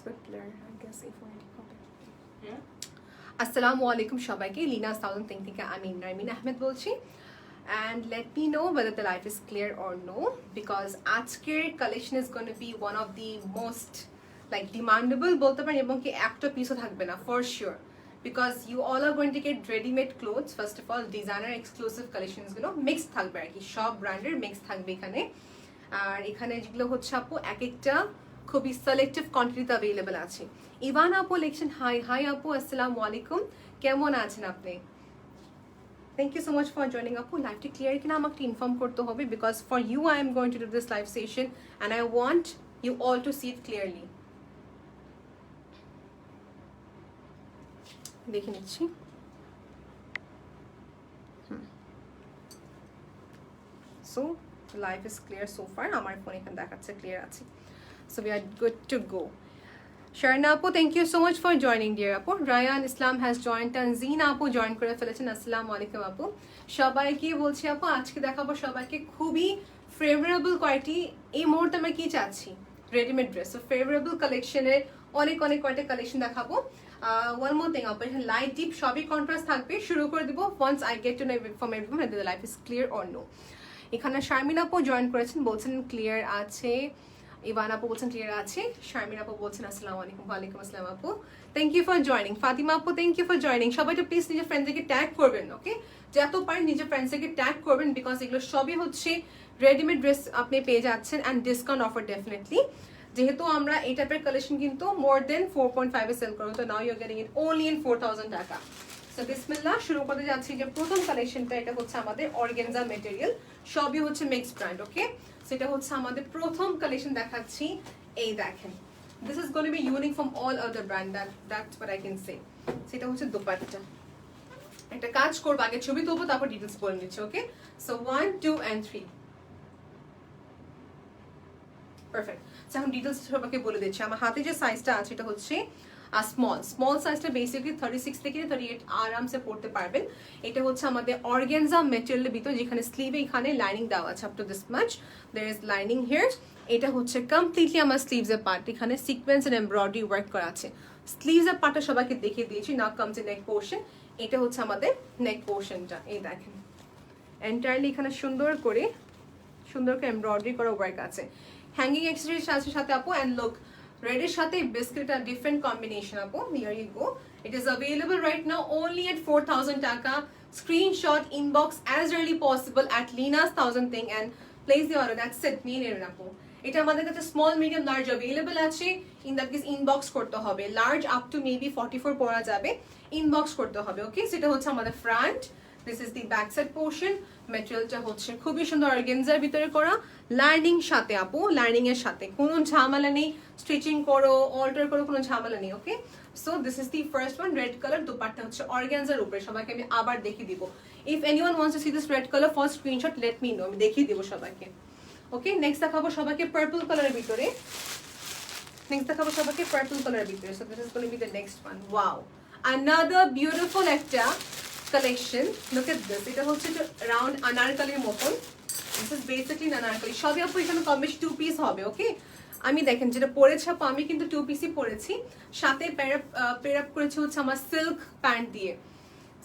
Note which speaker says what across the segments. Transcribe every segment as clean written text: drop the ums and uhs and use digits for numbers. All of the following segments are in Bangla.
Speaker 1: bit blur, I guess. Assalamu alaikum সবাইকে Lina's Thousand Thing থেকে আমি নারমিন আহমেদ বলছি and let me know whether the life is clear or no because আজকের collection is going to be one of the most like demandable বলতে পারেন এবং কি একটা পিসও থাকবে না for sure because you all are going to get ready-made clothes first of all designer exclusive collections গুলো mixed থাকবে আর কি সব ব্র্যান্ডের mix থাকবে এখানে আর এখানে যেগুলো হচ্ছে আপু এক একটা খুবই সিলেক্টিভ কোয়ান্টিটিতে अवेलेबल আছে ইভান আপু লিখছেন হাই আপু আসসালামু আলাইকুম কেমন আছেন আপনি thank you so much for joining আপু লাইভটি ক্লিয়ার কিনা আমাকে ইনফর্ম করতে হবে because for you I am going to do this live session and I want you all to see it clearly দেখে নিচ্ছি so life is clear so far আমার ফোন এখানে দেখাচ্ছে ক্লিয়ার আছে so we are good to go Sharna Apu, thank you so much for joining dear Apu. Ryan Islam has joined Tanzina Apu join করে ফেলেছেন আসসালামু আলাইকুম আপু সবাইকে বলছি আপু আজকে দেখাবো সবাইকে খুবই ফেভারেবল কোয়ালিটি এই মুহূর্তে আমরা কি চাচ্ছি রেডিমেড ড্রেস সো ফেভারেবল কালেকশনের অনেক কয়টা কালেকশন দেখাবো one more thing আপু এখানে লাইট ডিপ সবই কন্ট্রাস্ট থাকবে শুরু করে দিব once I get to know from everyone whether the life is clear or no এখানে শারমিন আপু জয়েন করেছেন বলছেন ক্লিয়ার আছে ইভান আপু বলছেন ক্লিয়ার আছে শারমিন আপু বলছেন আসসালামু আলাইকুম ওয়া আলাইকুম আসসালাম আপু thank you for joining Fatima আপু থ্যাংক ইউ ফর জয়েনিং সবাই তো প্লিজ নিজের ফ্রেন্ডসদেরকে ট্যাগ করবেন ওকে যত পারেন নিজের ফ্রেন্ডসদেরকে ট্যাগ করবেন বিকজ এগুলো সবই হচ্ছে রেডিমেড ড্রেস আপনি পেয়ে যাচ্ছেন অ্যান্ড ডিসকাউন্ট অফার ডেফিনেটলি যেহেতু আমরা এই টাইপের কালেকশন কিন্তু মোর দেন 4.5 এ সেল করব তো now you are getting it only in 4000 টাকা সো বিসমিল্লাহ শুরু করতে যাচ্ছি যে প্রথম কালেকশনটা এটা হচ্ছে আমাদের অর্গানজা ম্যাটেরিয়াল সবই হচ্ছে মিক্সড ব্র্যান্ড ওকে সেটা হচ্ছে আমাদের প্রথম কালেকশন দেখাচ্ছি এই দেখেন this is going to be unique from all other brand that's what I can say সেটা হচ্ছে দোপাট্টা একটা কাজ করব আগে ছবি তুলবো তারপর ডিটেইলস বলে নিচ্ছি okay so 1 2 and 3 perfect so এখন ডিটেইলস সবাইকে বলে দিচ্ছি আমার হাতে যে সাইজটা আছে এটা হচ্ছে স্মল সাইজটা বেসিক্যালি 36 থেকে 38 আরামসে পড়তে পারবেন এটা হচ্ছে আমাদের অর্গানজা ম্যাটেরিয়ালের ভিতর যেখানে স্লিভে এখানে লাইনিং দেওয়া আছে up to this much there is lining here এটা হচ্ছে কমপ্লিটলি আমার স্লিভসের পার্ট এখানে সিকোয়েন্স এন্ড এমব্রয়ডারি ওয়ার্ক করা আছে স্লিভসের পার্টটা সবাইকে দেখিয়ে দিয়েছি now comes in neck portion এটা হচ্ছে আমাদের নেক পোরশনটা এই দেখেন এন্টায়ারলি এখানে সুন্দর করে এমব্রয়ডারি করা ওয়ার্ক আছে হ্যাঙ্গিং অ্যাকসেসরিজ আছে সাথে আপু এন্ড লুক red এর সাথে বিস্কিট আর ডিফারেন্ট কম্বিনেশন আপু here you go it is available right now only at 4000 টাকা screenshot inbox as early possible at Lina's Thousand Thing and place the order that's it নিয়ে নেবেন আপু এটা আমাদের কাছে স্মল মিডিয়াম লার্জ अवेलेबल আছে ইন দ্যাট কেস ইনবক্স করতে হবে লার্জ আপ টু মেবি 44 পড়া যাবে ইনবক্স করতে হবে ওকে সেটা হচ্ছে আমাদের front this is the back side portion ম্যাটেরিয়ালটা হচ্ছে খুবই সুন্দর অর্গানজার ভিতরে করা লাইনিং সাথে আপু লাইনিং এর সাথে কোনো ঝামেলা নেই স্টিচিং করো অল্টার করো কোনো ঝামেলা নেই okay so this is the first one red colour dupatta হচ্ছে অর্গানজার উপরে সবাইকে আমি আবার দেখিয়ে দিব if anyone wants to C this red colour first screenshot let me no আমি দেখিয়ে দিব সবাইকে ওকে নেক্সট দেখাবো সবাইকে পার্পল কালারের ভিতরে so this is going to B the next one wow another beautiful একটা collection look at this এটা হচ্ছে রাউন্ড আনারকলির মতন this is basically আনারকলি সবই আপু এখানে কম্বিনেশন টু পিস হবে ওকে আমি দেখেন যেটা পরেছি আপু আমি কিন্তু টু পিসই পরেছি সাথে পেয়ার আপ করেছি হচ্ছে আমার সিল্ক প্যান্ট দিয়ে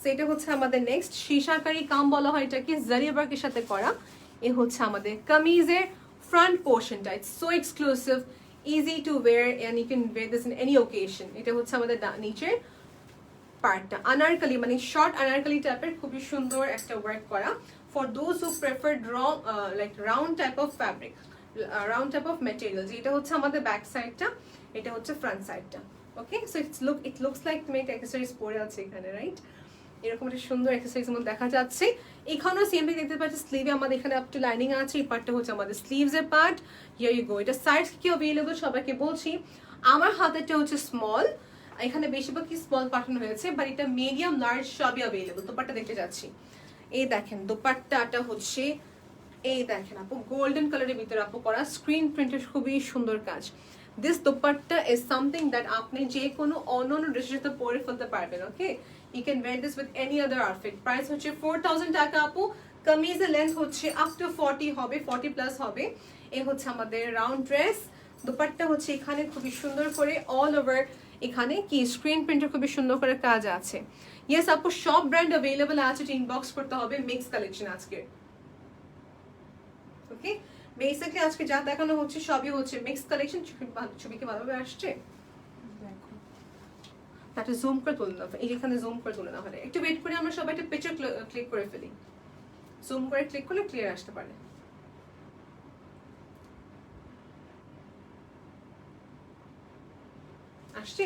Speaker 1: সেটা হচ্ছে আমাদের নেক্সট শিশাকারি কাম বলা হয় এটাকে জারি ওয়ার্কের সাথে করা এই হচ্ছে আমাদের কামিজের ফ্রন্ট পোরশনটা it's so exclusive easy to wear and you can wear this in any occasion এটা হচ্ছে আমাদের নিচের পার্টটা আনারকলি মানে শর্ট আনারকলি টাইপের খুবই সুন্দর একটা ওয়ার্ক করা for those who prefer like round type of fabric round type of material এটা হচ্ছে আমাদের ব্যাক সাইডটা এটা হচ্ছে ফ্রন্ট সাইডটা ওকে সো ইট লুকস লাইক তুমি একটা অ্যাকসেসরিজ পরে আছে এখানে রাইট এরকম একটা সুন্দর অ্যাকসেসরিজ মধ্যে দেখা যাচ্ছে এখানেও সেমই দেখতে পাচ্ছি স্লিভে আমাদের এখানে আপ টু লাইনিং আছে এই পার্টটা হচ্ছে আমাদের স্লিভসের পার্ট হিয়ার ইউ গো এটা সাইজ কি अवेलेबल সবাইকে বলছি আমার হাতেরটা হচ্ছে স্মল এখানে বেশিরভাগই স্মল পাঠানো হয়েছে বাট এটা মিডিয়াম লার্জ সবই अवेलेबल দোপাট্টা দেখতে যাচ্ছি এই দেখেন দোপাট্টাটা হচ্ছে এই দেখেন আপু গোল্ডেন কালারের ভিতরে আপু করা স্ক্রিন প্রিন্টের খুবই সুন্দর কাজ this dupatta is something that আপনি যে কোনো অন্য ড্রেসের সাথে পরে ফেলতে পারবেন okay you can wear this with any other outfit price হচ্ছে 4000 টাকা আপু কামিজের লেন্থ হচ্ছে আপ টু 40 হবে 40 প্লাস হবে এই হচ্ছে আমাদের রাউন্ড ড্রেস দুপাট্টা হচ্ছে এখানে খুবই সুন্দর করে অল ওভার এখানে কি স্ক্রিন প্রিন্টের খুবই সুন্দর করে কাজ আছে। ইয়েস আপু, সব ব্র্যান্ড অ্যাভেলেবল আছে, ইনবক্স করতে হবে। মিক্স কালেকশন আজকে, ওকে। বেসিক্যালি আজকে যা দেখানো হচ্ছে সবই হচ্ছে মিক্স কালেকশন। ছবি কি ভালোভাবে আসছে? একটা জুম করে তুলে নাও, এই যেখানে জুম করে তুলে না হলে একটু ওয়েট করে আমরা সবাই একটা পিকচার ক্লিক করে ফেলি। জুম করে ক্লিক করলে ক্লিয়ার আসতে পারে। আসছে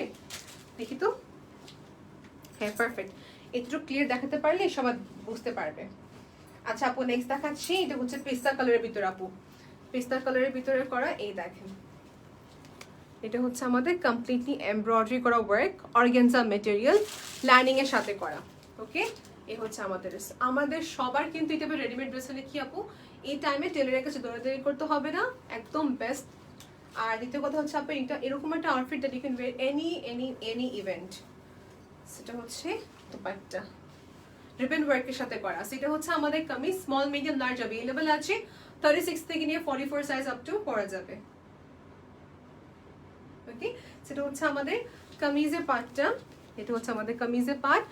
Speaker 1: দেখি তো, হ্যাঁ পারফেক্ট। একটু ক্লিয়ার দেখাতে পারলে সবাই বুঝতে পারবে। আচ্ছা আপু নেক্সট দেখাচ্ছি, এটা হচ্ছে পেস্তা কালারের ভিতরে আপু, পেস্তা কালারের ভিতরে করা। এই দেখেন এটা হচ্ছে আমাদের কমপ্লিটলি এমব্রয়ডারি করা ওয়ার্ক, অর্গানজা ম্যাটেরিয়াল, লাইনিং এর সাথে করা। ওকে, এই হচ্ছে আমাদের সবার কিন্তু এটা রেডিমেড ড্রেস হলে কি আপু এই টাইমে টেলারের কাছে দৌড়াদৌড়ি করতে হবে না, একদম বেস্ট। আর দ্বিতীয় কথা হচ্ছে আপু এটা এরকম একটা outfit that you can wear any event. সেটা হচ্ছে দুপাট্টা রিবন ওয়ার্কের সাথে করা। সেটা হচ্ছে আমাদের kameez small medium large available আছে, 36 থেকে নিয়ে 44 সাইজ আপ টু পরা যাবে। ওকে, সেটা হচ্ছে আমাদের কামিজের পার্টটা, এটা হচ্ছে আমাদের কামিজের পার্ট।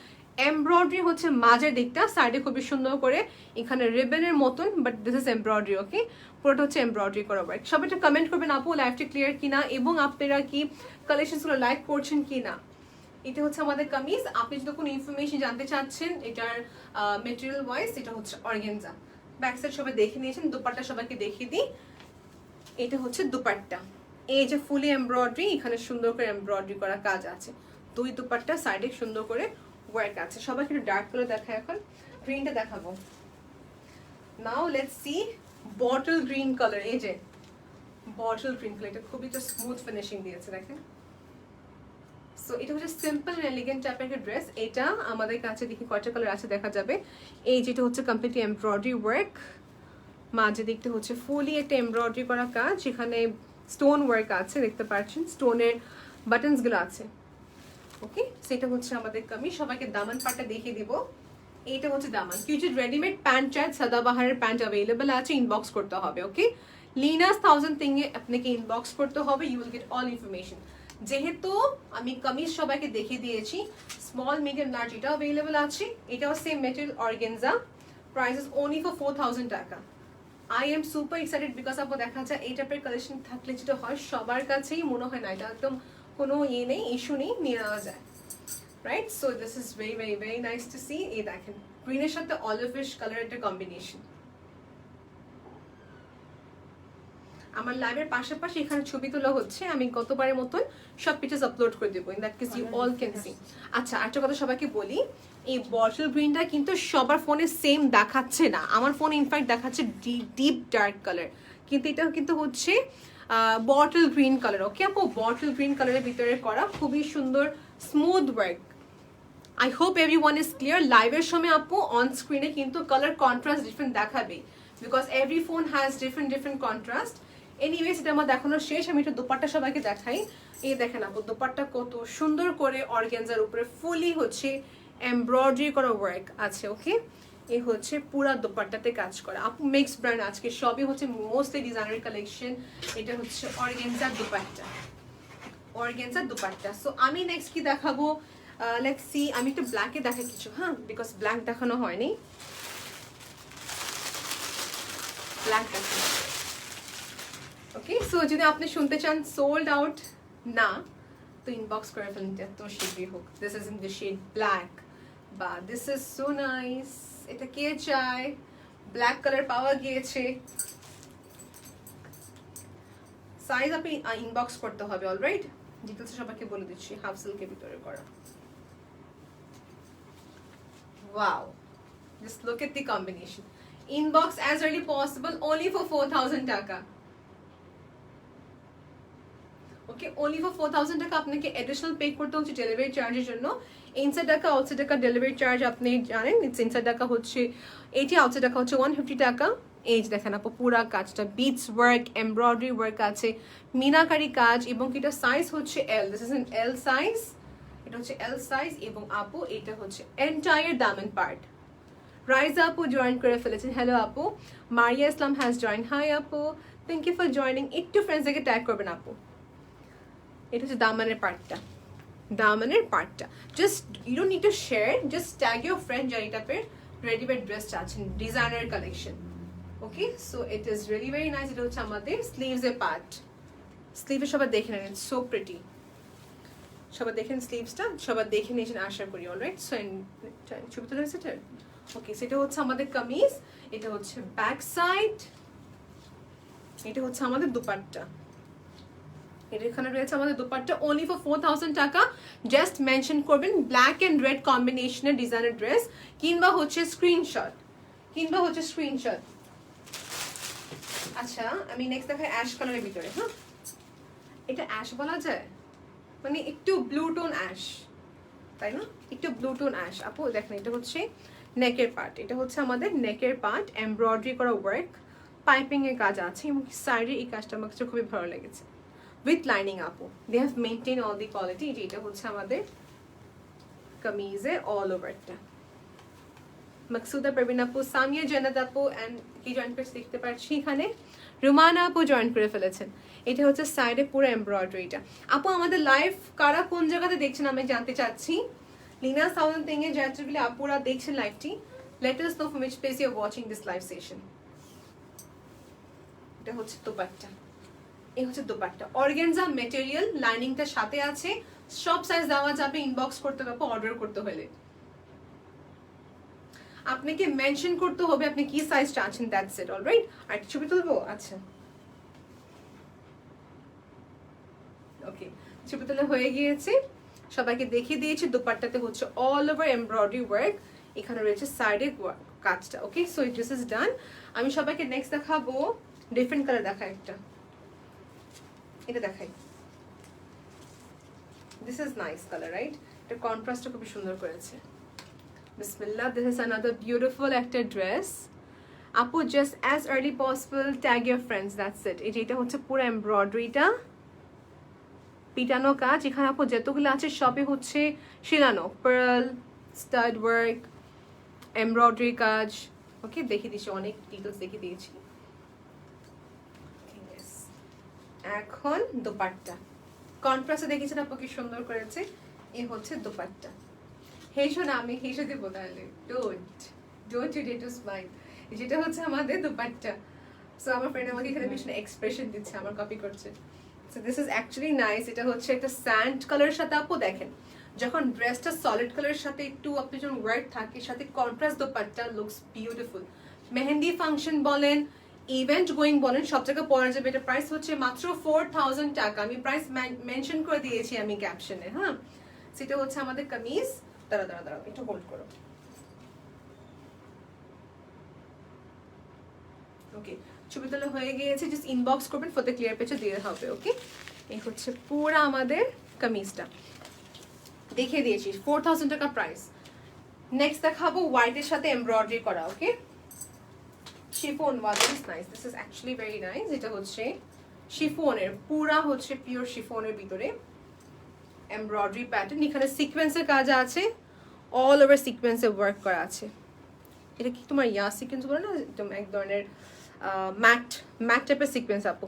Speaker 1: এমব্রয়ডারি হচ্ছে মাঝের দিকটা, সাইডে খুবই সুন্দর করে এখানে রিবনের মতন, বাট দিস ইজ এমব্রয়ডারি। ওকে, পুরোটা হচ্ছে এমব্রয়ডারি করা ওয়ার্ক। সবাই একটা কমেন্ট করবেন আপু লাইভটা ক্লিয়ার কিনা এবং আপনারা কি কালেকশনসগুলো লাইক করছেন কিনা। এটা হচ্ছে আমাদের কামিজ। আপনি যদি কোনো ইনফরমেশন জানতে চাচ্ছেন এটার মেটেরিয়াল ওয়াইজ, এটা হচ্ছে অর্গানজা। ব্যাক সাইড সবাই দেখে নিয়েছেন, দুপাট্টা সবাইকে দেখিয়ে দিই। এটা হচ্ছে দুপাট্টা, এই যে ফুলি এমব্রয়ডারি, এখানে সুন্দর করে এমব্রয়ডারি করা কাজ আছে। দুই দুপাট্টা সাইডে সুন্দর করে ওয়ার্ক আছে। সবাইকে একটু ডার্ক কালার দেখায়, এখন গ্রিনটা দেখাবো। Now let's see bottle green colour. এই যে বটল গ্রিন কালার, এটা খুবই তো স্মুথ ফিনিশিং দিয়েছে দেখেন। সো এটা হচ্ছে সিম্পল এন্ড এলিগেন্ট টাইপের একটা ড্রেস। এটা আমাদের কাছে দেখি কয়টা কালার আছে দেখা যাবে। এই যেটা হচ্ছে কমপ্লিটলি এমব্রয়ডারি ওয়ার্ক, মাঝে দেখতে হচ্ছে ফুলি একটা এমব্রয়ডারি করা কাজ, এখানে স্টোন ওয়ার্ক আছে দেখতে পাচ্ছেন, স্টোনের বাটনসগুলো আছে। ওকে, সেটা হচ্ছে আমাদের কামিজ। সবাইকে দামান পাটটা দেখিয়ে দিব। এইটা হচ্ছে দামান। কিছু রেডিমেড প্যান্ট চাই, সাদাবাহারের প্যান্ট অ্যাভেলেবল আছে, ইনবক্স করতে হবে। ওকে, লিনাস 1000 থিংয়ে আপনাকে ইনবক্স করতে হবে, you will get all information. যেহেতু আমি কামিজ সবাইকে দেখিয়ে দিয়েছি, স্মল মিডিয়াম লার্জ এটা অ্যাভেলেবল আছে, এটাও same material organza, price only for 4000 টাকা। I am super excited because আপু দেখা যায় এই টাইপের কালেকশন থাকলে যেটা হয় সবার কাছেই মনে হয় না এটা একদম কোনো ইয়ে নেই, ইস্যু নেই, নিয়ে নেওয়া যায়, right? So this is very very very nice to see. এই দেখেন গ্রিনের সাথে অলিভিশ কালার একটা কম্বিনেশন। আমার লাইভের পাশাপাশি এখানে ছবি তোলা হচ্ছে, আমি গতবারের মতন সব পিকচার্স আপলোড করে দেবো, in that case you all can see. আচ্ছা একটা কথা সবাইকে বলি, এই বটল গ্রিনটা কিন্তু সবার ফোনে সেম দেখাচ্ছে না, আমার ফোনে ইনফ্যাক্ট দেখাচ্ছে ডিপ ডার্ক কালার, কিন্তু এটা কিন্তু হচ্ছে বটল গ্রিন কালার। ওকে আপু, বটল গ্রিন কালারের ভিতরে করা খুবই সুন্দর smooth work. I hope everyone is clear. লাইভের সময় আপু অন স্ক্রিনে কিন্তু কালার কন্ট্রাস্ট ডিফারেন্ট দেখাবে, because every phone has different contrast. Anyways এটা আমার দেখানো শেষ, আমি একটু দোপাট্টা সবাইকে দেখাই। এই দেখেন আপু দোপাট্টা কত সুন্দর করে অর্গানজার উপরে ফুলি হচ্ছে এমব্রয়ডারি করা ওয়ার্ক আছে। ওকে, এই হচ্ছে পুরা দোপাট্টাতে কাজ করা। আপু মিক্স ব্র্যান্ড আজকে সবই হচ্ছে মোস্টলি ডিজাইনার কালেকশন। এটা হচ্ছে organza dupatta, organza dupatta. So আমি নেক্সট কি দেখাবো, লেটস সি। আমি একটু ব্ল্যাকে দেখাই কিছু, হ্যাঁ, বিকজ ব্ল্যাক দেখানো হয়নি, ব্ল্যাক দেখানো। ওকে, সো যদি আপনি শুনতে চান সোল্ড আউট না, তো ইনবক্স করে ফেলেন তো শীঘ্রই হোক। This is in the shade black, বা দিস ইজ সো নাইস, এটা কে চায়, ব্ল্যাক কালার পাওয়া গিয়েছে। সাইজ আপনি ইনবক্স করতে হবে, অলরাইট? ডিটেলস সবাইকে বলে দিচ্ছি, হাফ সিল্কের ভিতরে করা। Wow, just look at the combination. Inbox as early possible, only for 4000 টাকা। ওকে, only for 4000 টাকা আপনাকে অ্যাডিশনাল পে করতে হচ্ছে ডেলিভারি চার্জের জন্য। ইনসাইড টাকা আউটসাইড টাকা ডেলিভারি চার্জ আপনি জানেন, ইনসাইড টাকা হচ্ছে 80, আউটসাইড টাকা হচ্ছে 150 টাকা। এই যে দেখেন আপু পুরা কাজটা বিটস ওয়ার্ক, এমব্রয়ডারি ওয়ার্ক আছে, মিনাকারি কাজ, এবং এটা সাইজ হচ্ছে L. This is an L size, এটা হচ্ছে এল সাইজ। এবং আপু এটা হচ্ছে এন্টায়ার দামান পার্ট। রাইজা আপু জয়েন করে ফেলেছেন, হ্যালো আপু। Maria Islam has join, hi আপু, থ্যাংক ইউ ফর জয়নিং। একটু ফ্রেন্ডসদেরকে ট্যাগ করবেন আপু। এটা হচ্ছে দামানের পার্টটা, দামানের পার্টটা। Just you don't need to share, just tag your friend যারা এই টাইপের রেডিমেড ড্রেস চাচ্ছেন, designer collection. Okay, so it is really very nice. এটা হচ্ছে আমাদের স্লিভসের পার্ট। স্লিভে সবার দেখে নেন, সো প্রিটি। সবার দেখেন স্লিভসটা, সবার দেখে নিয়েছেন আশা করি। অলরাইট, সো ছবি তোলা হয়েছে এটা। ওকে, সেটা হচ্ছে আমাদের কামিজ, এটা হচ্ছে ব্যাক সাইড, এটা হচ্ছে আমাদের দুপাট্টা। এটা এখানে রয়েছে আমাদের দুপাট্টা, অনলি ফর 4000 টাকা। জাস্ট মেনশন করবেন ব্ল্যাক এন্ড রেড কম্বিনেশনের ডিজাইনের ড্রেস, কিংবা হচ্ছে স্ক্রিনশট, কিংবা হচ্ছে স্ক্রিনশট। আচ্ছা, আমি নেক্সট দেখাই অ্যাশ কালারের ভিতরে। হ্যাঁ, এটা অ্যাশ বলা যায়, মানে একটু ব্লু টোন অ্যাশ, তাই না? একটু ব্লু টোন অ্যাশ। আপু দেখেন, এটা হচ্ছে নেকের পার্ট, এটা হচ্ছে আমাদের নেকের পার্ট, এমব্রয়ডারি করা ওয়ার্ক, পাইপিং এর কাজ আছে, এবং সাইডে এই কাজটা আমার কাছে খুবই ভালো লেগেছে, উইথ লাইনিং। আপু they have maintain all the quality. এটা হচ্ছে আমাদের কামিজে অল ওভারটা। মাকসুদা পারভিন আপু, সামিয়া জান্নাত আপু এন্ড কি জয়েন করে দেখতে পাচ্ছি এখানে, রুমানা আপু জয়েন করে ফেলেছেন। এটা হচ্ছে সাইডে পুরো এমব্রয়ডারিটা। আপু আমাদের লাইভ কারা কোন জায়গাতে দেখছেন আমি জানতে চাচ্ছি। লিনা সাউন্ড থেকে জ্যাচুয়ালি আপুরা দেখছেন লাইভটি, let us know from which place you are watching this live session. এটা হচ্ছে দোপাট্টা, এই হচ্ছে দোপাট্টা, অর্গানজা ম্যাটেরিয়াল, লাইনিংটা সাথে আছে, সব সাইজ দেওয়া যাবে, ইনবক্স করতে হবে অর্ডার করতে হলে। আপনাকে মেনশন করতে হবে আপনি কি সাইজ চাচ্ছেন, দ্যাটস ইট। অলরাইট, আর ছবি তুলবো? আচ্ছা, ওকে, ছবি তোলা হয়ে গিয়েছে, সবাইকে দেখিয়ে দিয়েছি। দোপাট্টাতে হচ্ছে অল ওভার এমব্রয়ডারি ওয়ার্ক, এখানে রয়েছে সাইডে কাজটা। ওকে, সো দিস ইজ ডান। আমি সবাইকে নেক্সট দেখাবো, ডিফারেন্ট কালার দেখাই একটা, এটা দেখাই। This is nice colour, right? এটা কন্ট্রাস্টটা খুবই সুন্দর করেছে। বিসমিল্লাহ, দিস ইজ আনাদার বিউটিফুল একটা ড্রেস। আপু just as early possible tag your friends, that's it. এটা হচ্ছে পুরো এমব্রয়ডারিটা, পিটানো কাজ। এখানে আপু যতগুলো আছে সবই হচ্ছে শিলানো, পার্ল, স্টাড ওয়ার্ক, এমব্রয়ডারি কাজ। ওকে, দেখিয়ে দিচ্ছি, অনেক ডিটেলস দেখিয়ে দিয়েছি। এখন দোপাট্টা কন্ট্রাস্টে দেখেছেন আপু কি সুন্দর করেছে। এই হচ্ছে দোপাট্টা। হেসো না, আমি হেসে দেবো তাহলে, don't you dare to smile. যেটা হচ্ছে আমাদের দোপাট্টা। সো আমার ফ্রেন্ড আমাকে এখানে ভীষণ এক্সপ্রেশন দিচ্ছে, আমার কপি করছে। So this is actually nice. এটা হচ্ছে একটা স্যান্ড কালারের সাথে আপু দেখেন, যখন ড্রেসটা সলিড কালারের সাথে একটু আপনি যখন ওয়ার্ক থাকে, সাথে contrast dupatta looks beautiful. Mehendi function বলেন, ইভেন্ট গোয়িং বলেন, সব জায়গায় পরা যাবে। এটা প্রাইস হচ্ছে মাত্র 4000 টাকা। আমি প্রাইস মেনশন করে দিয়েছি আমি ক্যাপশনে। হ্যাঁ, সেটা হচ্ছে আমাদের কামিজ। দাঁড়াও একটু হোল্ড করো। ওকে, ছবি তোলা হয়ে গিয়েছে, জাস্ট ইনবক্স করবেন, ফটো ক্লিয়ার পেজে দিয়ে হবে। ওকে, এই হচ্ছে পুরো আমাদের কামিজটা দেখিয়ে দিয়েছি, 4000 টাকা প্রাইস। নেক্সট দেখাবো হোয়াইটের সাথে এমব্রয়ডারি করা। Okay, chiffon, wow this is nice, this is actually very nice. এটা হচ্ছে শিফনের, পুরা হচ্ছে পিওর শিফনের ভিতরে এমব্রয়ডারি প্যাটার্ন। এখানে সিকোয়েন্সের কাজ আছে, অল ওভার সিকোয়েন্সের ওয়ার্ক করা আছে। এটা কি তোমার ইয়া সিকোয়েন্স বলে না, একদম এক ধরনের ম্যাট টাইপের সিকোয়েন্স আপু।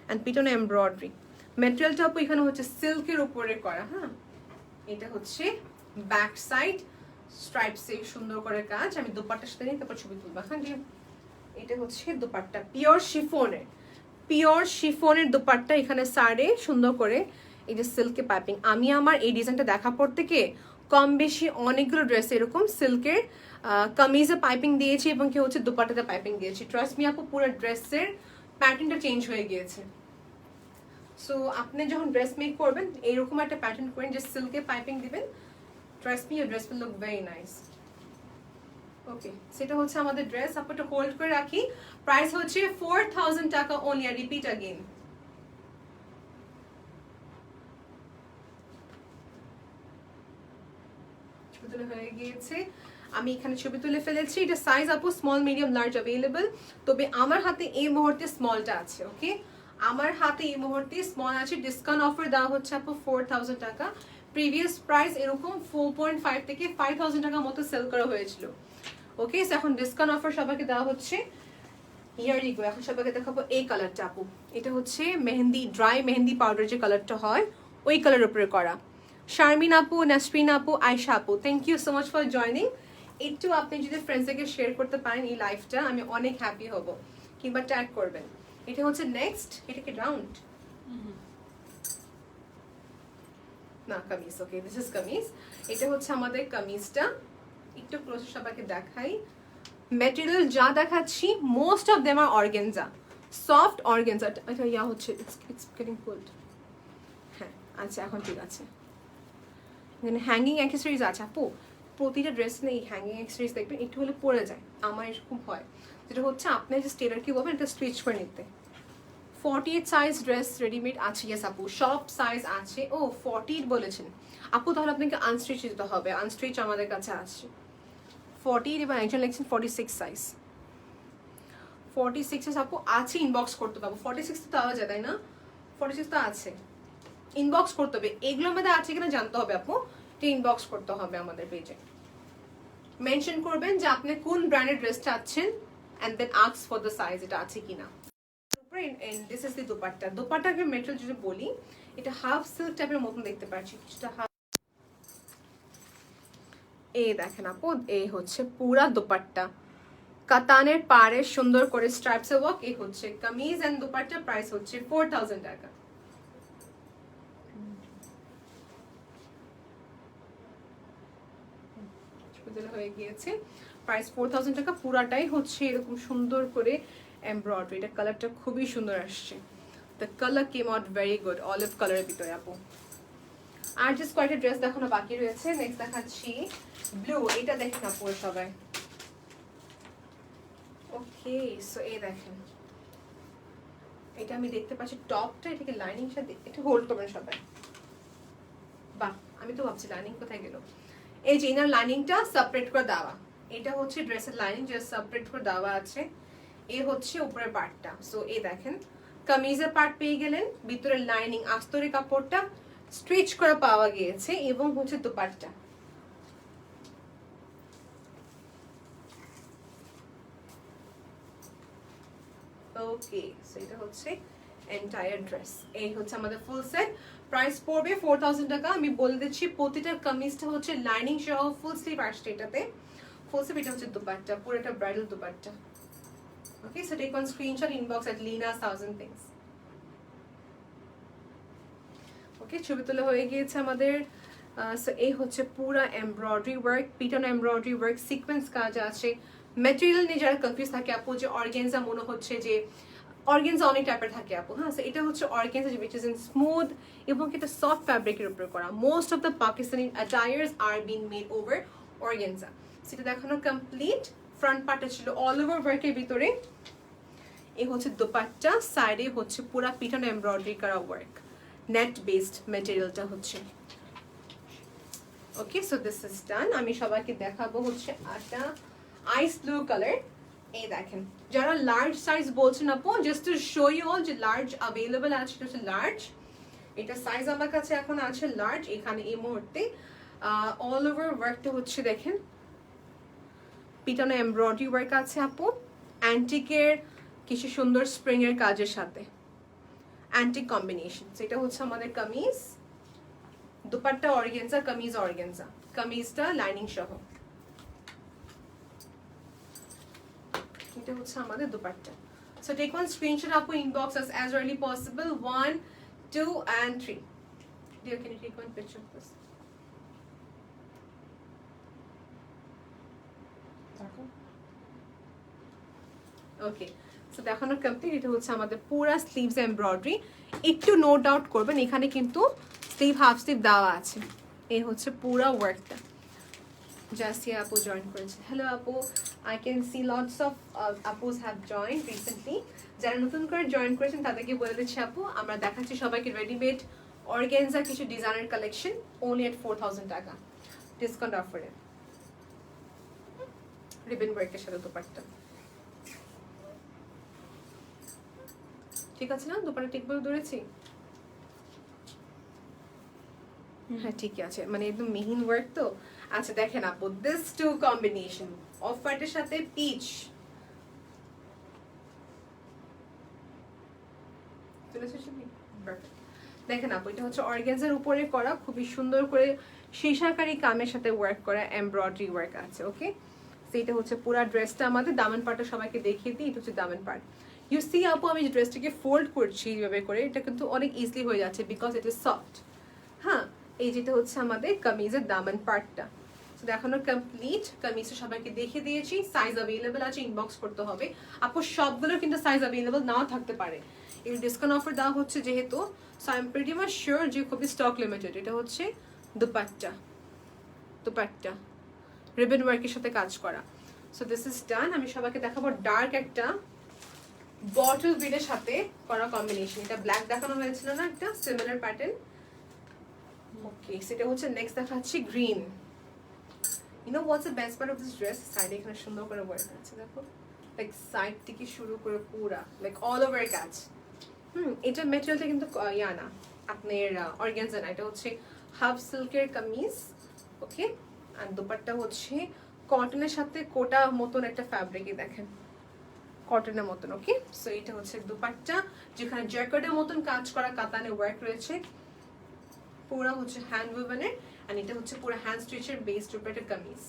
Speaker 1: অ্যান্ড পিটনে এমব্রয়ডারি ম্যাটেরিয়ালটা আপু এখানে হচ্ছে সিল্কের উপরে করা। হ্যাঁ, এটা হচ্ছে ব্যাক সাইড, স্ট্রাইপসে সুন্দর করে কাজ। আমি দোপাট্টার সাথে নিই, তারপর ছবি তুলবা। হ্যাঁ, এটা হচ্ছে দোপাট্টা, পিওর শিফনের দোপাট্টা। এখানে সাইডে সুন্দর করে এই যে সিল্কের পাইপিং। আমি আমার এই ডিজাইনটা দেখা পর থেকে কম বেশি অনেকগুলো ড্রেসে এরকম সিল্কের কামিজে পাইপিং দিয়েছি, এবং কি হচ্ছে দোপাট্টাতে পাইপিং দিয়েছি। ট্রাস্ট মি আপু, পুরো ড্রেসের প্যাটার্নটা চেঞ্জ হয়ে গিয়েছে। সো আপনি যখন ড্রেস মেক করবেন এইরকম একটা প্যাটার্ন করেন, যে সিল্কে পাইপিং দিবেন, trust me, your dress will look very nice. Okay, সেটা হচ্ছে আমাদের ড্রেস। আপনারটা হোল্ড করে রাখি, প্রাইস হচ্ছে 4000 টাকা অনলি। আর রিপিট अगेन, ছবি তুলে হয়ে গিয়েছে, আমি এখানে ছবি তুলে ফেলেছি। এটা সাইজ আপু স্মল, মিডিয়াম, লার্জ अवेलेबल। তবে আমার হাতে এই মুহূর্তে স্মলটা আছে। ওকে, আমার হাতে এই মুহূর্তে স্মল আছে। ডিসকাউন্ট অফার দেওয়া হচ্ছে আপু 4000 টাকা। প্রিভিয়াস প্রাইস এরকম 4.5 থেকে 5000 টাকা মতো সেল করা হয়েছিল। ওকে, এখন ডিসকাউন্ট অফার সবাইকে দেওয়া হচ্ছে হিয়ার ইউ গো। এখন সবাইকে দেখাবো এই কালারটা আপু। এটা হচ্ছে মেহেন্দি, ড্রাই মেহেন্দি পাউডার যে কালারটা হয় ওই কালার উপরে করা। শারমিন আপু, নাসরিন আপু, আয়শা আপু, thank you so much for joining. একটু আপনি যদি ফ্রেন্ডসদেরকে শেয়ার করতে পারেন এই লাইভটা, আমি অনেক হ্যাপি হব, কিংবা ট্যাগ করবেন। এটা হচ্ছে নেক্সট, এটা কি রাউন্ড না কামিজ? ওকে, দিস ইজ কামিজ। এটা হচ্ছে আমাদের কামিজটা, একটু ক্লোজ সবাইকে দেখাই। ম্যাটেরিয়াল যা দেখাচ্ছি most of them are organza, soft organza. এটা ইয়া হচ্ছে ইটস গেটিং কোল্ড। হ্যাঁ আচ্ছা, এখন ঠিক আছে। এখানে হ্যাঙ্গিং অ্যাক্সেসরিজ আছে আপু, প্রতিটা ড্রেস নেই হ্যাঙ্গিং অ্যাক্সেসরিজ দেখবেন একটু হলে পড়ে যায়, আমার এরকম হয়। যেটা হচ্ছে আপনি যে টেলার কি বলবেন এটা স্টিচ করে নিতে। 48 সাইজ ড্রেস রেডিমেড আছে? ইয়েস আপু, সব সাইজ আছে। ও 48 বলেছেন আপু, তাহলে আপনাকে আনস্টিচ দিতে হবে। আনস্টিচ আমাদের কাছে আছে 48, এবং একজন লিখছেন 46 সাইজ। 46 আপু আছে, ইনবক্স করতে পারবো। 46 তো পাওয়া যায় তাই না? 46 তো আছে, ইনবক্স করতে হবে। এগুলোর মধ্যে আছে কিনা জানতে হবে আপু, এটা ইনবক্স করতে হবে আমাদের পেজে। মেনশন করবেন যে আপনি কোন ব্র্যান্ডের ড্রেস চাচ্ছেন and then ask for the size, এটা আছে কিনা। This is the dupatta. দোপাট্টাকে মেটেরিয়াল যদি বলি, এটা হাফ সিল্ক টাইপের মতন দেখতে পাচ্ছি কিছুটা। এই দেখেন আপু, এই হচ্ছে পুরা দোপাট্টা, কাতানের পাড়ে সুন্দর করে স্ট্রাইপসে ওয়ার্ক। এই হচ্ছে কামিজ এন্ড দোপাট্টা, প্রাইস হচ্ছে 4000 টাকা। হয়ে গিয়েছে, প্রাইস 4000 টাকা। পুরাটাই হচ্ছে এরকম সুন্দর করে এমব্রয়ডারি, এটা কালারটা খুবই সুন্দর আসছে। The colour came out very good, olive কালারের ভিতরে আপু। আর জাস্ট কয়েকটা ড্রেস দেখানো বাকি রয়েছে। নেক্সট দেখাচ্ছি ব্লু, এটা দেখেন আপু সবাই। ওকে, সো এই দেখেন, এটা আমি দেখতে পাচ্ছি টপটা, এটাকে লাইনিং সাথে এটা হোল্ড করবেন সবাই। বাহ, আমি তো ভাবছি লাইনিং কোথায় গেল। এই যে ইনার লাইনিংটা সেপারেট করে দেওয়া, এটা হচ্ছে ড্রেসের লাইনিং যে সেপারেট করে দেওয়া আছে। এই হচ্ছে উপরের পার্টটা। সো এই দেখেন, কামিজের পার্ট পেয়ে গেলেন, ভিতরে লাইনিং আস্তরে কাপড়টা স্ট্রেচ করে পাওয়া গিয়েছে, এবং হচ্ছে দোপাট্টা। ওকে, সো এটা হচ্ছে এন্টায়ার ড্রেস। এই হচ্ছে আমাদের ফুল সেট, প্রাইস পড়বে 4000 টাকা। আমি বলে দিচ্ছি প্রতিটা কামিজটা হচ্ছে লাইনিং সহ ফুল স্লিভ আসছে এটাতে। ফুল স্লিভ, এটা হচ্ছে দোপাট্টা, পুরোটা bridal dupatta. Okay, so take one screenshot, inbox at Lina's 1000 things। Okay, ছবি তোলা হয়ে গিয়েছে আমাদের। সো এই হচ্ছে পুরা এমব্রয়ডারি ওয়ার্ক, পিটন এমব্রয়ডারি ওয়ার্ক, সিকোয়েন্স কাজ আছে। ম্যাটেরিয়াল নিয়ে যারা কনফিউজ থাকে আপু, যে অর্গানজা মনে হচ্ছে যে অর্গানজা অনেক টাইপের থাকে আপু। হ্যাঁ, সো এটা হচ্ছে organza, which is in smooth এবং এটা সফট ফ্যাব্রিকের উপর করা। Most of the Pakistani attires are been made over organza. সেটা দেখানো কমপ্লিট। ফ্রন্ট পার্টটা ছিল অল ওভার ওয়ার্কের ভিতরে। এই হচ্ছে দোপাট্টা, সাইডে হচ্ছে পুরা পিটন এমব্রয়ডারি করা ওয়ার্ক, নেট বেসড ম্যাটেরিয়ালটা হচ্ছে। ওকে, সো দিস ইজ ডান। আমি সবাইকে দেখাবো হচ্ছে একটা আইস ব্লু কালার। এই দেখেন, যারা লার্জ সাইজ বলছেন আপু, just to show you all যে লার্জ অ্যাভেলেবল আছে, এটা হচ্ছে লার্জ। এটা সাইজ আমার কাছে এখন আছে লার্জ এখানে এই মুহূর্তে। অল ওভার ওয়ার্কটা হচ্ছে দেখেন, পিটানো এমব্রয়ডারি ওয়ার্ক আছে আপু, অ্যান্টিকের কিছু সুন্দর স্প্রিং এর কাজের সাথে অ্যান্টিক কম্বিনেশন। এটা হচ্ছে আমাদের কামিজ, দুপাট্টা অর্গানজা, কামিজ অর্গানজা, কামিজটা লাইনিং সহ। এটা হচ্ছে আমাদের dupatta. So take one screenshot up inbox as early possible. 1, 2 and 3. Dear, can you take one picture of this? Okay, so দেখানো কমপ্লিট। এটা হচ্ছে আমাদের পুরা স্লিভস এমব্রয়ডারি। একটু নোট আউট করবেন, এখানে কিন্তু স্লিভ হাফ স্লিভ দেওয়া আছে। এই হচ্ছে পুরা ওয়ার্কটা। জাসিয়া আপু জয়েন করেছে। হ্যালো আপু, I can see lots of আপুস হ্যাভ জয়েন রিসেন্টলি। যারা নতুন করে জয়েন করেছেন তাদেরকে বলে দিচ্ছি আপু, আমরা দেখাচ্ছি সবাইকে রেডিমেড অর্গানজা কিছু ডিজাইনার কালেকশন ওনলি এট 4000 টাকা ডিসকাউন্ট অফারে, রিবন ওয়ার্কের সাথে দোপাট্টা। ঠিক আছে না? দোপাট্টা ঠিকভাবে ধরেছি? হ্যাঁ ঠিক আছে, মানে একদম মিহিন ওয়ার্ক তো। আচ্ছা দেখেন আপু, দিস টু কম্বিনেশন অফ হোয়াইটের সাথে পিচ, চলেছে তুমি পারফেক্ট। দেখেন আপু এটা হচ্ছে অর্গানজার উপরে করা, খুবই সুন্দর করে সীসাকারি কামের সাথে ওয়ার্ক করা, এমব্রয়ডারি ওয়ার্ক আছে। ওকে, তো এটা হচ্ছে পুরো ড্রেসটা আমাদের। দামান পার্টটা সবাইকে দেখিয়ে দিই, এটা হচ্ছে দামান পার্ট। ইউ সি আপু আমি যে ড্রেসটাকে ফোল্ড করছি এইভাবে করে, এটা কিন্তু অনেক ইজিলি হয়ে যাচ্ছে বিকজ ইট ইজ সফট। হ্যাঁ, এই যেটা হচ্ছে আমাদের কামিজের দামান পার্টটা। দেখানো কমপ্লিট, কামিজটা সবাইকে দেখিয়ে দিয়েছি। সাইজ অ্যাভেলেবল আছে, ইনবক্স করতে হবে আপু। সবগুলো কিন্তু সাইজ অ্যাভেলেবল নাও থাকতে পারে, এই ডিসকাউন্ট অফার দেওয়া হচ্ছে যেহেতু। So I am pretty much sure যে খুবই স্টক লিমিটেড। এটা হচ্ছে দুপাট্টা, দুপাট্টা রিবন ওয়ার্কের সাথে কাজ করা। So this is done. আমি সবাইকে দেখাবো ডার্ক একটা বটল গ্রিনের সাথে করা কম্বিনেশন। এটা ব্ল্যাক দেখানো হয়েছিল না, একটা সিমিলার প্যাটার্ন। ওকে, সেটা হচ্ছে নেক্সট দেখাচ্ছি green. You know what's the best part of this dress? সাইডে এখানে সুন্দর করে ওয়ার্ক আছে দেখো, লাইক সাইড থেকে শুরু করে পুরা লাইক অল ওভার কাজ। এটার ম্যাটেরিয়ালটা কিন্তু ইয়া না আপনার অর্গানজা না, এটা হচ্ছে হাফ সিল্কের কামিজ। ওকে, আর দুপাট্টা হচ্ছে কটনের সাথে কোটা মতন একটা ফ্যাব্রিকে, দেখেন কটনের মতন। ওকে, সো এটা হচ্ছে দুপাট্টা, যেখানে জ্যাকেটের মতন কাজ করা কাতানে ওয়ার্ক রয়েছে, পুরা হচ্ছে হ্যান্ড ওয়েভেনের। আর এটা হচ্ছে পুরো হ্যান্ড স্টিচের base dupatta kameez.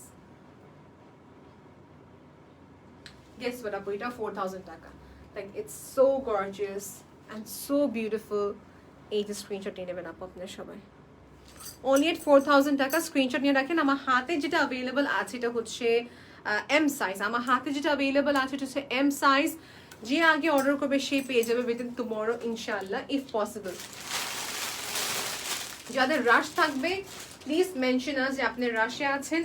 Speaker 1: Guess what আপু, এটা 4000 টাকা। Like it's so gorgeous and so beautiful. এই যে স্ক্রিনশট নিয়ে নেবেন আপু আপনার সবাই, only at 4000 টাকা। স্ক্রিনশট নিয়ে রাখেন। আমার হাতে যেটা অ্যাভেলেবল আছে এটা হচ্ছে এম সাইজ। আমার হাতে যেটা অ্যাভেলেবল আছে এটা হচ্ছে এম সাইজ। যে আগে অর্ডার করবে সে পেয়ে যাবে উইদিন টুমরো ইনশাআল্লাহ, ইফ পসিবল। যাদের রাশ থাকবে প্লিজ মেনশন আস যে আপনি রাশে আছেন,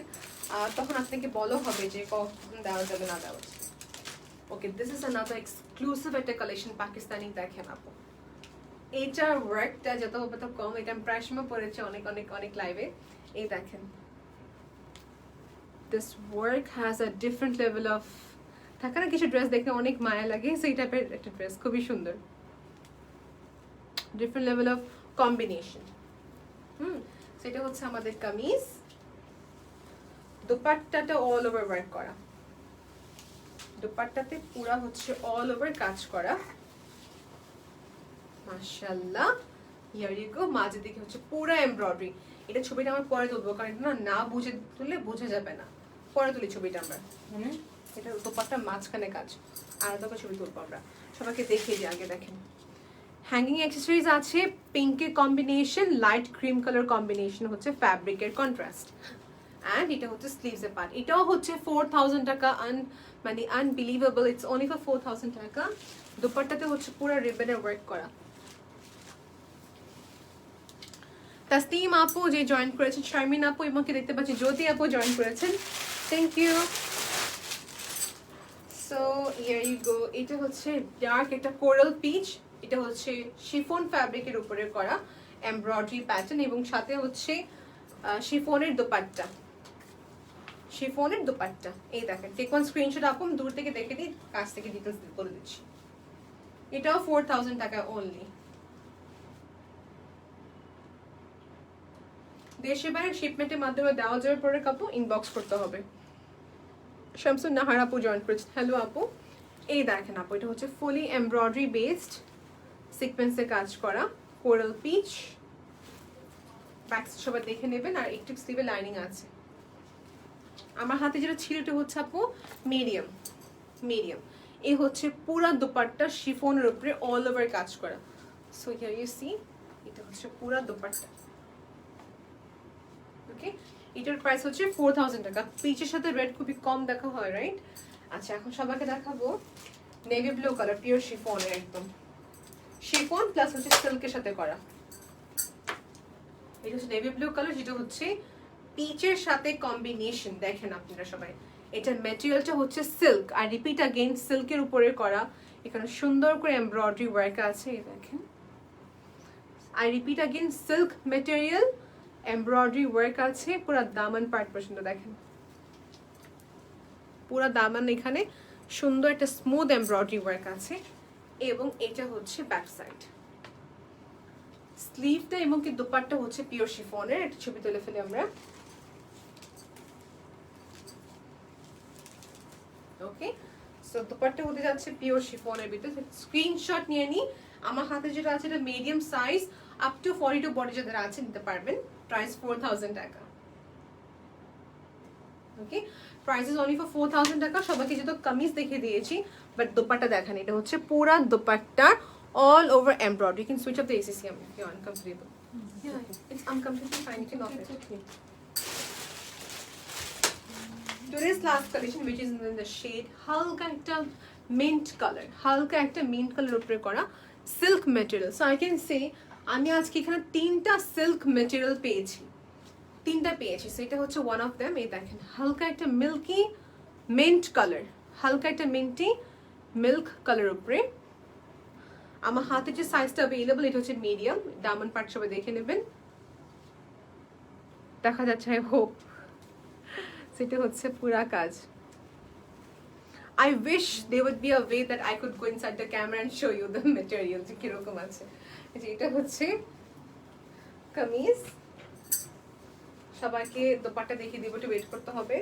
Speaker 1: তখন আপনাকে বলো হবে যে কখন দেওয়া যাবে না দেওয়া যাবে। ওকে, দিস ইজ আনাদার এক্সক্লুসিভ একটা কালেকশন পাকিস্তানি। দেখেন আপু এটার ওয়ার্কটা যত হবে তত কম। এটা আমি প্রায় সময় পড়েছি অনেক অনেক অনেক লাইভে। এই দেখেন, this work has a different level of, থাকে না কিছু ড্রেস দেখে অনেক মায়া লাগে, সেই টাইপের একটা ড্রেস, খুবই সুন্দর, ডিফারেন্ট লেভেল অফ কম্বিনেশন। সেটা হচ্ছে আমাদের কামিজ। দুপাট্টাটা অল ওভার ওয়ার্ক করা, দুপাট্টাতে পুরা হচ্ছে অল ওভার কাজ করা, মাশাআল্লাহ। Here you go. মাঝের দিকে হচ্ছে পুরো এমব্রয়ডারি। এটা ছবিটা আমার পরে তুলবো, কারণ এটা না বুঝে তুললে বোঝা যাবে না। পরে তুলি ছবিটা আমরা। এটা দুপাট্টা মাঝখানে কাজ, আলাদা করে ছবি তুলবো আমরা। সবাইকে দেখিয়ে দিই আগে। দেখেন হ্যাঙ্গিং অ্যাক্সেসরিজ আছে, পিঙ্কের combination, light cream colour combination হচ্ছে ফ্যাব্রিকের কন্ট্রাস্ট। অ্যান্ড এটা হচ্ছে স্লিভসের পার্ট। এটাও হচ্ছে 4000 টাকা। মানে আনবিলিভেবল, ইটস অনলি ফর 4000 টাকা। দুপাট্টাতে হচ্ছে পুরো রিবনের ওয়ার্ক করা। তাসনিম আপু যে জয়েন করেছেন, শারমিন আপু এবং কি দেখতে পাচ্ছি জ্যোতি আপু জয়েন করেছেন, thank you. So here you go. এটা হচ্ছে ডার্ক একটা কোরাল পিচ। এটা হচ্ছে শিফন ফ্যাব্রিকের উপরে করা এমব্রয়ডারি প্যাটার্ন, এবং সাথে হচ্ছে শিফনের দোপাট্টা, শিফনের দোপাট্টা। এই দেখেন, টেক ওয়ান স্ক্রিনশট আপু, দূর থেকে দেখে দিই, কাছ থেকে ডিটেলস বলে দিচ্ছি। এটাও 4000 টাকা অনলি। দেশে বাইরে শিপমেন্টের মাধ্যমে দেওয়া যাবে প্রোডাক্ট আপু, ইনবক্স করতে হবে। শামসুন নাহার আপু জয়েন করেছেন, হ্যালো আপু। এই দেখেন আপু, এটা হচ্ছে ফুলি এমব্রয়ডারি বেসড সিকোয়েন্সের কাজ করা কোরাল পিচ। ব্যাক সবাই দেখে নেবেন। আর একটু স্লিভে লাইনিং আছে। আমার হাতে যেটা ছিল এটা হচ্ছে আপু মিডিয়াম, মিডিয়াম। এই হচ্ছে পুরা দুপাট্টা শিফনের উপরে অল ওভার কাজ করা। সো হিয়ার ইউ সি, এটা হচ্ছে পুরা দুপাট্টা। ওকে, এটার প্রাইস হচ্ছে 4000 টাকা। পিচের সাথে রেড খুবই কম দেখা হয়, রাইট? আচ্ছা, এখন সবাইকে দেখাবো নেভি ব্লু কালার, পিওর শিফনের, একদম শিফন প্লাস হচ্ছে সিল্কের সাথে করা। এটা হচ্ছে নেভি ব্লু কালার, যেটা হচ্ছে পিচের সাথে কম্বিনেশন। দেখেন আপনারা সবাই, এটার ম্যাটেরিয়ালটা হচ্ছে সিল্ক। আর রিপিট अगेन সিল্কের উপরে করা। এখানে সুন্দর করে এমব্রয়ডারি ওয়ার্ক আছে, এই দেখেন। I repeat again silk material, embroidery work আছে পুরো দামান পার্ট পর্যন্ত। দেখেন পুরো দামান এখানে সুন্দর একটা স্মুথ এমব্রয়ডারি ওয়ার্ক আছে। এবং এটা হচ্ছে ব্যাক সাইড, স্লিভটা এবং কি দুপাট্টা হচ্ছে পিওর শিফনের। একটা ছবি তুলে ফেলি আমরা। ওকে, সো দুপাট্টা হতে যাচ্ছে পিওর শিফনের ভিতরে। স্ক্রিনশট নিয়ে নি আমার হাতে যেটা আছে এটা medium size, up to 42 body যাদের আছে নিতে পারবেন। প্রাইস 4000 টাকা। ওকে, প্রাইস ইজ অনলি ফর 4000 টাকা। সবাইকে যেহেতু কামিজ দেখে দিয়েছি, বাট দোপাট্টা দেখেন, এটা হচ্ছে পুরা dupatta all over embroidery. You can switch up the ACCM if you're uncomfortable. Yeah, I'm completely fine. You can off it.
Speaker 2: Okay.
Speaker 1: Today's last collection, which is in the shade halka ekta mint color. Halka ekta mint color upre kora silk material. So I can say আমি আজকে এখানে তিনটা সিল্ক ম্যাটেরিয়াল পেয়েছি, তিনটা পেয়েছি। সো এটা হচ্ছে ওয়ান অফ দেম। এই দেখেন হালকা একটা মিল্কি মিন্ট কালার, হালকা একটা মিন্টি মিল্ক কালার উপরে। আমার হাতে যে সাইজটা অ্যাভেলেবল এটা হচ্ছে মিডিয়াম। ডায়মন্ড পার্ট সবাই দেখে নেবেন, দেখা যাচ্ছে আই হোপ। সেটা হচ্ছে পুরা কাজ। I wish there would be a way that I could go inside the camera and show you the material যে কিরকম আছে। এটা হচ্ছে কামিজ। সবাইকে দোপাট্টা দেখিয়ে দিব, একটু ওয়েট করতে হবে।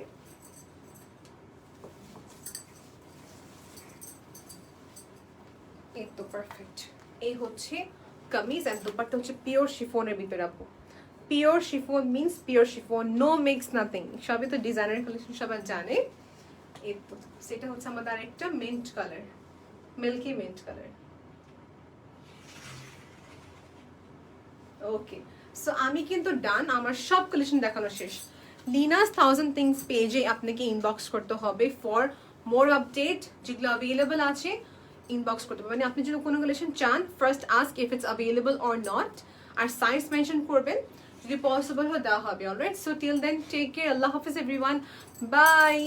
Speaker 1: এই তো পারফেক্ট। এই হচ্ছে কামিজ এন্ড দোপাট্টা হচ্ছে পিওর শিফনের ভিতরে আপু। Pure chiffon means pure chiffon, no mix nothing. সবই তো ডিজাইনার কালেকশন সবাই জানে। এই তো সেটা হচ্ছে আমাদের আরেকটা mint colour, milky mint colour. Okay, so আমি কিন্তু ডান, আমার সব কালেকশন দেখানো শেষ। লিনাস 1000 থিংস পেজে আপনাকে ইনবক্স করতে হবে ফর মোর আপডেট, যেগুলো অ্যাভেলেবল আছে ইনবক্স করতে হবে। মানে আপনি যদি কোনো কালেকশন চান, first ask if it's available or not, আর সাইজ মেনশন করবেন, যদি পসিবল হয় দেওয়া হবে। Alright, so till then take care, আল্লাহ হাফিজ এভরিওয়ান, বাই।